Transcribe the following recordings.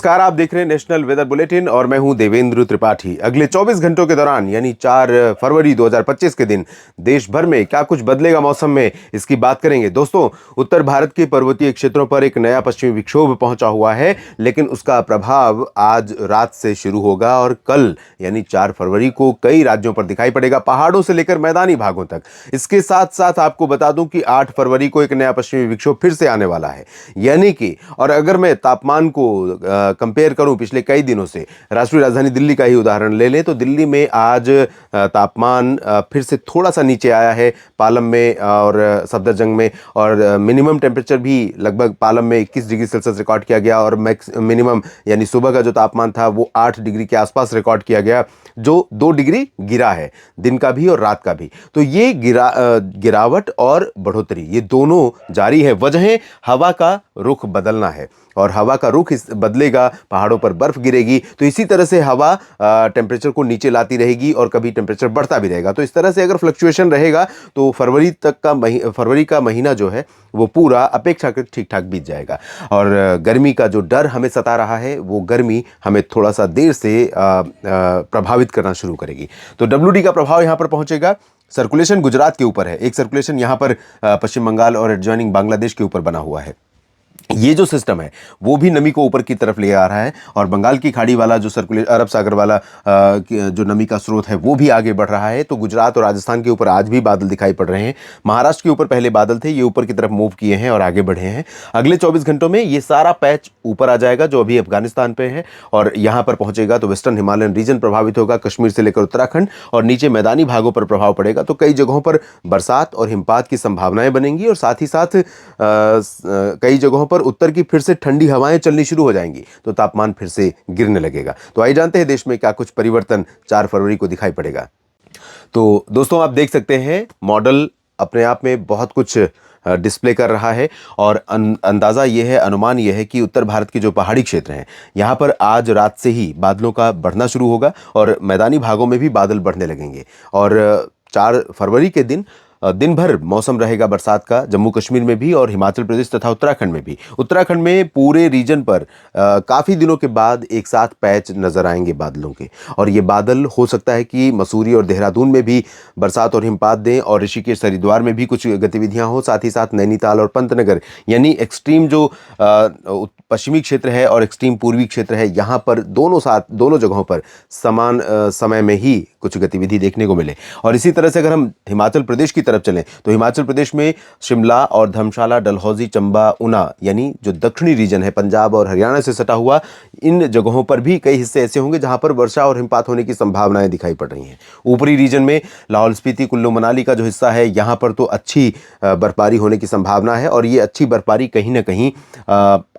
नमस्कार, आप देख रहे हैं नेशनल वेदर बुलेटिन और मैं हूं देवेंद्र त्रिपाठी। अगले 24 घंटों के दौरान यानी 4 फरवरी 2025 के दिन देश भर में क्या कुछ बदलेगा मौसम में, इसकी बात करेंगे। दोस्तों, उत्तर भारत के पर्वतीय क्षेत्रों पर एक नया पश्चिमी विक्षोभ पहुंचा हुआ है, लेकिन उसका प्रभाव आज रात से शुरू होगा और कल यानी 4 फरवरी को कई राज्यों पर दिखाई पड़ेगा, पहाड़ों से लेकर मैदानी भागों तक। इसके साथ साथ आपको बता दूं कि 8 फरवरी को एक नया पश्चिमी विक्षोभ फिर से आने वाला है, यानी कि और अगर मैं तापमान को कंपेयर करूं पिछले कई दिनों से, राष्ट्रीय राजधानी दिल्ली का ही उदाहरण ले लें तो दिल्ली में आज तापमान फिर से थोड़ा सा नीचे आया है, पालम में और सफदरजंग में, और मिनिमम टेम्परेचर भी लगभग पालम में 21 डिग्री सेल्सियस रिकॉर्ड किया गया और मिनिमम यानी सुबह का जो तापमान था वो 8 डिग्री के आसपास रिकॉर्ड किया गया, जो 2 डिग्री गिरा है दिन का भी और रात का भी। तो ये गिरावट और बढ़ोतरी ये दोनों जारी है। वजह हवा का रुख बदलना है और हवा का रुख बदलेगा, पहाड़ों पर बर्फ गिरेगी, तो इसी तरह से हवा टेम्परेचर को नीचे लाती रहेगी और कभी टेम्परेचर बढ़ता भी रहेगा। तो इस तरह से अगर फ्लक्चुएशन रहेगा तो फरवरी का महीना जो है वो पूरा अपेक्षाकृत ठीक ठाक बीत जाएगा। और गर्मी का जो डर हमें सता रहा है वो गर्मी हमें थोड़ा सा देर से प्रभावित करना शुरू करेगी। तो WD का प्रभाव यहाँ पर पहुंचेगा। सर्कुलेशन गुजरात के ऊपर है, एक सर्कुलेशन यहाँ पर पश्चिम बंगाल और एडजॉइनिंग बांग्लादेश के ऊपर बना हुआ है। ये जो सिस्टम है वो भी नमी को ऊपर की तरफ ले आ रहा है और बंगाल की खाड़ी वाला जो सर्कुलेशन, अरब सागर वाला जो नमी का स्रोत है वो भी आगे बढ़ रहा है। तो गुजरात और राजस्थान के ऊपर आज भी बादल दिखाई पड़ रहे हैं। महाराष्ट्र के ऊपर पहले बादल थे, ये ऊपर की तरफ मूव किए हैं और आगे बढ़े हैं। अगले 24 घंटों में ये सारा पैच ऊपर आ जाएगा जो अभी अफगानिस्तान पे है और यहाँ पर पहुंचेगा तो वेस्टर्न हिमालयन रीजन प्रभावित होगा, कश्मीर से लेकर उत्तराखंड, और नीचे मैदानी भागों पर प्रभाव पड़ेगा। तो कई जगहों पर बरसात और हिमपात की संभावनाएं बनेंगी और साथ ही साथ कई जगहों पर उत्तर की फिर से ठंडी हवाएं चलनी शुरू हो जाएंगी, तो तापमान फिर से गिरने लगेगा। तो आइए जानते हैं देश में क्या कुछ परिवर्तन 4 फरवरी को दिखाई पड़ेगा। तो दोस्तों, आप देख सकते हैं मॉडल अपने आप में बहुत कुछ डिस्प्ले कर रहा है और अंदाज़ा ये है, अनुमान ये है कि उत्तर भारत के जो पहाड़ी क्षेत्र हैं यहाँ पर आज रात से ही बादलों का बढ़ना शुरू होगा और मैदानी भागों में भी बादल बढ़ने लगेंगे। और 4 फरवरी के दिन भर मौसम रहेगा बरसात का, जम्मू कश्मीर में भी और हिमाचल प्रदेश तथा उत्तराखंड में भी। उत्तराखंड में पूरे रीजन पर काफ़ी दिनों के बाद एक साथ पैच नज़र आएंगे बादलों के, और ये बादल हो सकता है कि मसूरी और देहरादून में भी बरसात और हिमपात दें और ऋषिकेश हरिद्वार में भी कुछ गतिविधियां हो, साथ ही साथ नैनीताल और पंतनगर यानी एक्सट्रीम जो पश्चिमी क्षेत्र है और एक्सट्रीम पूर्वी क्षेत्र है, यहाँ पर दोनों जगहों पर समान समय में ही कुछ गतिविधि देखने को मिले। और इसी तरह से अगर हम हिमाचल प्रदेश की तरफ चलें तो हिमाचल प्रदेश में शिमला और धर्मशाला, डलहौजी, चंबा, ऊना यानी जो दक्षिणी रीजन है पंजाब और हरियाणा से सटा हुआ, इन जगहों पर भी कई हिस्से ऐसे होंगे जहां पर वर्षा और हिमपात होने की संभावनाएं दिखाई पड़ रही हैं। ऊपरी रीजन में लाहौल स्पीति, कुल्लू मनाली का जो हिस्सा है यहाँ पर तो अच्छी बर्फबारी होने की संभावना है और ये अच्छी बर्फबारी कहीं ना कहीं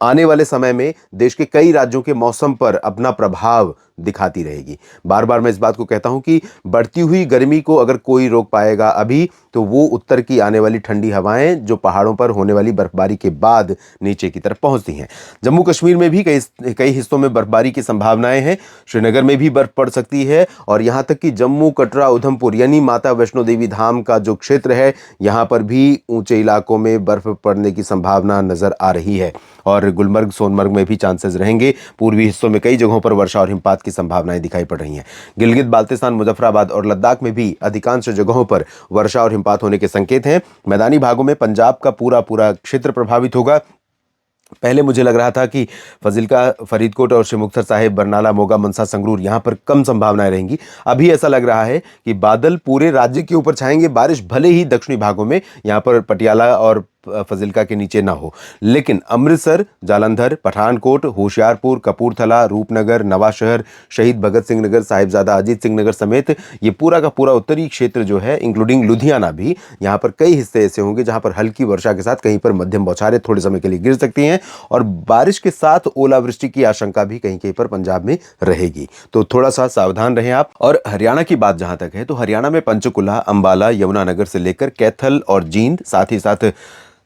आने वाले समय में देश के कई राज्यों के मौसम पर अपना प्रभाव दिखाती रहेगी। बार बार मैं इस बात को कहता हूं कि बढ़ती हुई गर्मी को अगर कोई रोक पाएगा अभी, तो वो उत्तर की आने वाली ठंडी हवाएं जो पहाड़ों पर होने वाली बर्फबारी के बाद नीचे की तरफ पहुंचती हैं। जम्मू कश्मीर में भी कई हिस्सों में बर्फबारी की संभावनाएं हैं। श्रीनगर में भी बर्फ पड़ सकती है और यहां तक कि जम्मू, कटरा, उधमपुर यानी माता वैष्णो देवी धाम का जो क्षेत्र है यहां पर भी ऊंचे इलाकों में बर्फ पड़ने की संभावना नजर आ रही है और गुलमर्ग, सोनमर्ग में भी चांसेस रहेंगे। पूर्वी हिस्सों में कई जगहों पर वर्षा और हिमपात की संभावनाएं दिखाई पड़ रही हैं। गिलगित, बाल्टिस्तान, मुजफ्फराबाद और लद्दाख में भी अधिकांश जगहों पर वर्षा और हिमपात होने के संकेत हैं। मैदानी भागों में पंजाब का पूरा क्षेत्र प्रभावित होगा। पहले मुझे लग रहा था कि फजिल्का, फरीदकोट और श्री मुक्तसर साहिब, बरनाला, मोगा, मनसा, संगरूर यहाँ पर कम संभावनाएं रहेंगी। अभी ऐसा लग रहा है कि बादल पूरे राज्य के ऊपर छाएंगे, बारिश भले ही दक्षिणी भागों में यहाँ पर पटियाला और फजिल्का के नीचे ना हो, लेकिन अमृतसर, जालंधर, पठानकोट, होशियारपुर, कपूरथला, रूपनगर, नवाशहर, शहीद भगत सिंह नगर, साहिबजादा अजीत सिंह नगर समेत ये पूरा का पूरा उत्तरी क्षेत्र जो है इंक्लूडिंग लुधियाना भी, यहाँ पर कई हिस्से ऐसे होंगे जहाँ पर हल्की वर्षा के साथ कहीं पर मध्यम बौछारें थोड़े समय के लिए गिर सकती हैं और बारिश के साथ ओलावृष्टि की आशंका भी कहीं कहीं पर पंजाब में रहेगी। तो थोड़ा सा सावधान रहें आप। और हरियाणा की बात जहां तक है तो हरियाणा में पंचकुला, अंबाला, यमुनानगर से लेकर कैथल और जींद, साथ ही साथ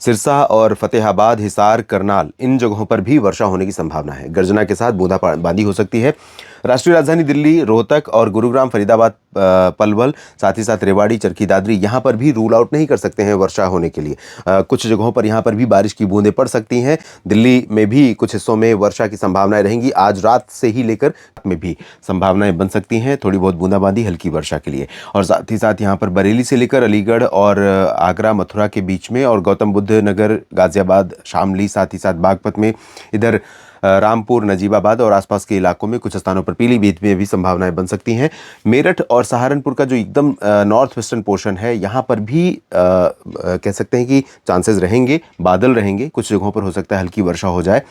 सिरसा और फतेहाबाद, हिसार, करनाल, इन जगहों पर भी वर्षा होने की संभावना है। गर्जना के साथ बूंदाबांदी हो सकती है। राष्ट्रीय राजधानी दिल्ली, रोहतक और गुरुग्राम, फरीदाबाद, पलवल, साथ ही साथ रेवाड़ी, चरखी दादरी, यहाँ पर भी रूल आउट नहीं कर सकते हैं वर्षा होने के लिए। कुछ जगहों पर यहाँ पर भी बारिश की बूंदें पड़ सकती हैं। दिल्ली में भी कुछ हिस्सों में वर्षा की संभावनाएं रहेंगी। आज रात से ही लेकर में भी संभावनाएं बन सकती हैं थोड़ी बहुत बूंदाबांदी, हल्की वर्षा के लिए। और साथ ही साथ यहाँ पर बरेली से लेकर अलीगढ़ और आगरा, मथुरा के बीच में, और गौतम बुद्ध नगर, गाजियाबाद, शामली, साथ ही साथ बागपत में, इधर रामपुर, नजीबाबाद और आसपास के इलाकों में कुछ स्थानों पर पीलीभीत में भी संभावनाएं बन सकती हैं। मेरठ और सहारनपुर का जो एकदम नॉर्थ वेस्टर्न पोर्शन है, यहाँ पर भी कह सकते हैं कि चांसेस रहेंगे, बादल रहेंगे, कुछ जगहों पर हो सकता है हल्की वर्षा हो जाए।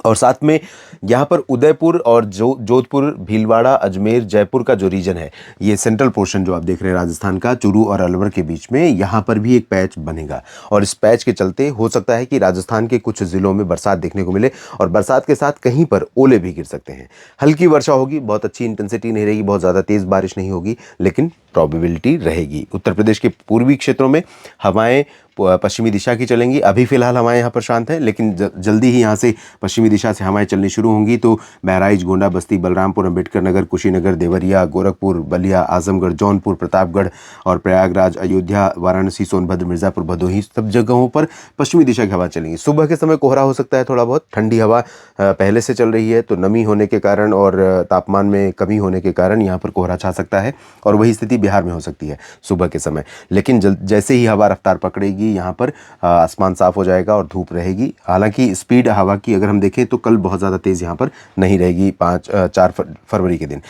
और साथ में यहाँ पर उदयपुर और जोधपुर, भीलवाड़ा, अजमेर, जयपुर का जो रीजन है, ये सेंट्रल पोर्शन जो आप देख रहे हैं राजस्थान का, चूरू और अलवर के बीच में, यहाँ पर भी एक पैच बनेगा। और इस पैच के चलते हो सकता है कि राजस्थान के कुछ ज़िलों में बरसात देखने को मिले, और बरसात के साथ कहीं पर ओले भी गिर सकते हैं। हल्की वर्षा होगी, बहुत अच्छी इंटेंसिटी नहीं रहेगी, बहुत ज़्यादा तेज़ बारिश नहीं होगी, लेकिन प्रोबेबिलिटी रहेगी। उत्तर प्रदेश के पूर्वी क्षेत्रों में हवाएं पश्चिमी दिशा की चलेंगी। अभी फिलहाल हवाएं यहाँ पर शांत हैं, लेकिन जल्दी ही यहाँ से पश्चिमी दिशा से हवाएं चलनी शुरू होंगी। तो बहराइच, गोंडा, बस्ती, बलरामपुर, अंबेडकर नगर, कुशीनगर, देवरिया, गोरखपुर, बलिया, आजमगढ़, जौनपुर, प्रतापगढ़ और प्रयागराज, अयोध्या, वाराणसी, सोनभद्र, मिर्ज़ापुर, भदोही, सब जगहों पर पश्चिमी दिशा की हवा चलेंगी। सुबह के समय कोहरा हो सकता है, थोड़ा बहुत ठंडी हवा पहले से चल रही है, तो नमी होने के कारण और तापमान में कमी होने के कारण यहाँ पर कोहरा छा सकता है, और वही स्थिति बिहार में हो सकती है सुबह के समय। लेकिन जैसे ही हवा रफ्तार पकड़ेगी, यहाँ पर आसमान साफ हो जाएगा और धूप रहेगी। हालांकि स्पीड हवा की अगर हम देखें तो कल बहुत ज़्यादा तेज़ यहाँ पर नहीं रहेगी 4 फरवरी के दिन।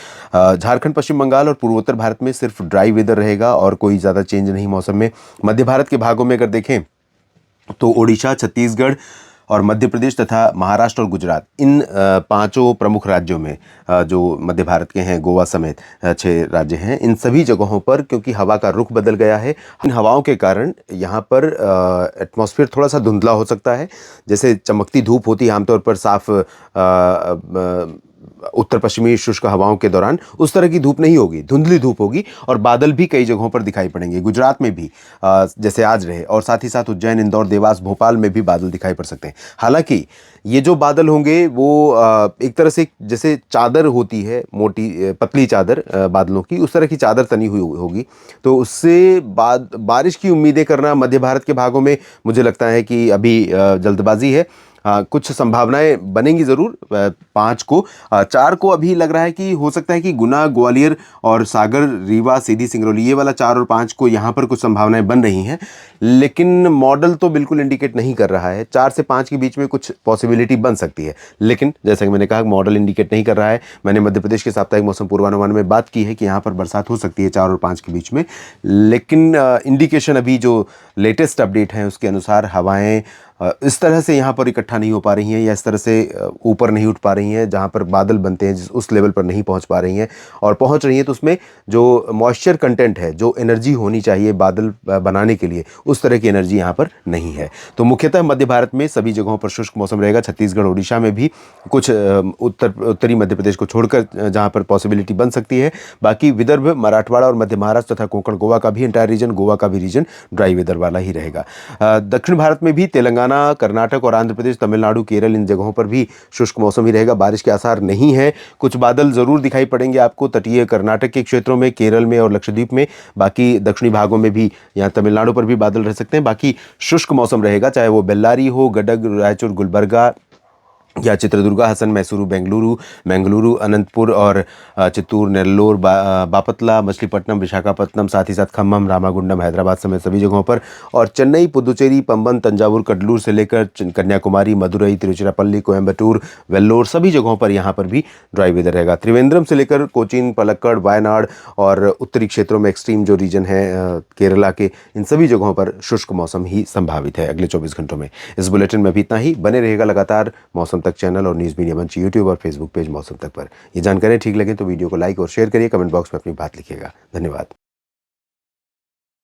झारखंड, पश्चिम बंगाल और पूर्वोत्तर भारत में सिर्फ ड्राई वेदर रहेगा और कोई ज़्यादा चेंज नहीं मौसम में। मध्य भारत के भागों में अगर देखें तो ओडिशा, छत्तीसगढ़ और मध्य प्रदेश तथा महाराष्ट्र और गुजरात, इन पांचों प्रमुख राज्यों में जो मध्य भारत के हैं, गोवा समेत 6 राज्य हैं, इन सभी जगहों पर क्योंककि हवा का रुख बदल गया है, इन हवाओं के कारण यहाँ पर एटमॉस्फेयर थोड़ा सा धुंधला हो सकता है। जैसे चमकती धूप होती है आमतौर पर साफ उत्तर पश्चिमी शुष्क हवाओं के दौरान, उस तरह की धूप नहीं होगी, धुंधली धूप होगी, और बादल भी कई जगहों पर दिखाई पड़ेंगे। गुजरात में भी जैसे आज रहे, और साथ ही साथ उज्जैन, इंदौर, देवास, भोपाल में भी बादल दिखाई पड़ सकते हैं। हालांकि ये जो बादल होंगे वो एक तरह से जैसे चादर होती है, मोटी पतली चादर बादलों की, उस तरह की चादर तनी हुई होगी, तो उससे बारिश की उम्मीदें करना मध्य भारत के भागों में मुझे लगता है कि अभी जल्दबाजी है। कुछ संभावनाएं बनेंगी ज़रूर 5 को, 4 को अभी लग रहा है कि हो सकता है कि गुना, ग्वालियर और सागर, रीवा, सीधी, सिंगरौली, ये वाला 4 और 5 को यहाँ पर कुछ संभावनाएं बन रही हैं, लेकिन मॉडल तो बिल्कुल इंडिकेट नहीं कर रहा है। 4 से 5 के बीच में कुछ पॉसिबिलिटी बन सकती है, लेकिन जैसा कि मैंने कहा मॉडल इंडिकेट नहीं कर रहा है। मैंने मध्य प्रदेश के साप्ताहिक मौसम पूर्वानुमान में बात की है कि यहाँ पर बरसात हो सकती है 4 और 5 के बीच में, लेकिन इंडिकेशन अभी जो लेटेस्ट अपडेट है उसके अनुसार हवाएं इस तरह से यहाँ पर इकट्ठा नहीं हो पा रही हैं, या इस तरह से ऊपर नहीं उठ पा रही हैं जहाँ पर बादल बनते हैं, उस लेवल पर नहीं पहुँच पा रही हैं, और पहुँच रही हैं तो उसमें जो मॉइस्चर कंटेंट है, जो एनर्जी होनी चाहिए बादल बनाने के लिए, उस तरह की एनर्जी यहाँ पर नहीं है। तो मुख्यतः मध्य भारत में सभी जगहों पर शुष्क मौसम रहेगा। छत्तीसगढ़, ओडिशा में भी कुछ उत्तरी मध्य प्रदेश को छोड़कर जहाँ पर पॉसिबिलिटी बन सकती है। बाकी विदर्भ, मराठवाड़ा और मध्य महाराष्ट्र तथा कोंकण, गोवा का भी एंटायर रीजन, गोवा का भी रीजन ड्राई वेदर वाला ही रहेगा। दक्षिण भारत में भी तेलंगाना, कर्नाटक और आंध्र प्रदेश, तमिलनाडु, केरल, इन जगहों पर भी शुष्क मौसम ही रहेगा। बारिश के आसार नहीं है। कुछ बादल जरूर दिखाई पड़ेंगे आपको तटीय कर्नाटक के क्षेत्रों में, केरल में और लक्षद्वीप में। बाकी दक्षिणी भागों में भी, यहाँ तमिलनाडु पर भी बादल रह सकते हैं। बाकी शुष्क मौसम रहेगा, चाहे वो बेल्लारी हो, गडग, रायचूर, गुलबर्गा या चित्रदुर्गा, हसन, मैसूरू, बेंगलुरु, अनंतपुर और चित्तूर, नेल्लोर, बापतला, मछलीपट्टनम, विशाखापट्टनम, साथ ही साथ खम्मम, रामागुंडम, हैदराबाद समेत सभी जगहों पर, और चेन्नई, पुदुचेरी, पंबन, तंजावुर, कडलूर से लेकर कन्याकुमारी, मदुरई, तिरुचिरापल्ली, कोयम्बटूर, वेल्लोर, सभी जगहों पर यहाँ पर भी ड्राई वेदर रहेगा। त्रिवेंद्रम से लेकर कोचीन, पलक्कड़, वायनाड और उत्तरी क्षेत्रों में एक्सट्रीम जो रीजन है केरला के, इन सभी जगहों पर शुष्क मौसम ही संभावित है अगले 24 घंटों में। इस बुलेटिन में भी इतना ही। बने रहेगा लगातार मौसम तक चैनल और न्यूज़ मीडिया मंच यूट्यूब और फेसबुक पेज मौसम तक पर। ये जानकारी ठीक लगे तो वीडियो को लाइक और शेयर करिए, कमेंट बॉक्स में अपनी बात लिखिएगा। धन्यवाद।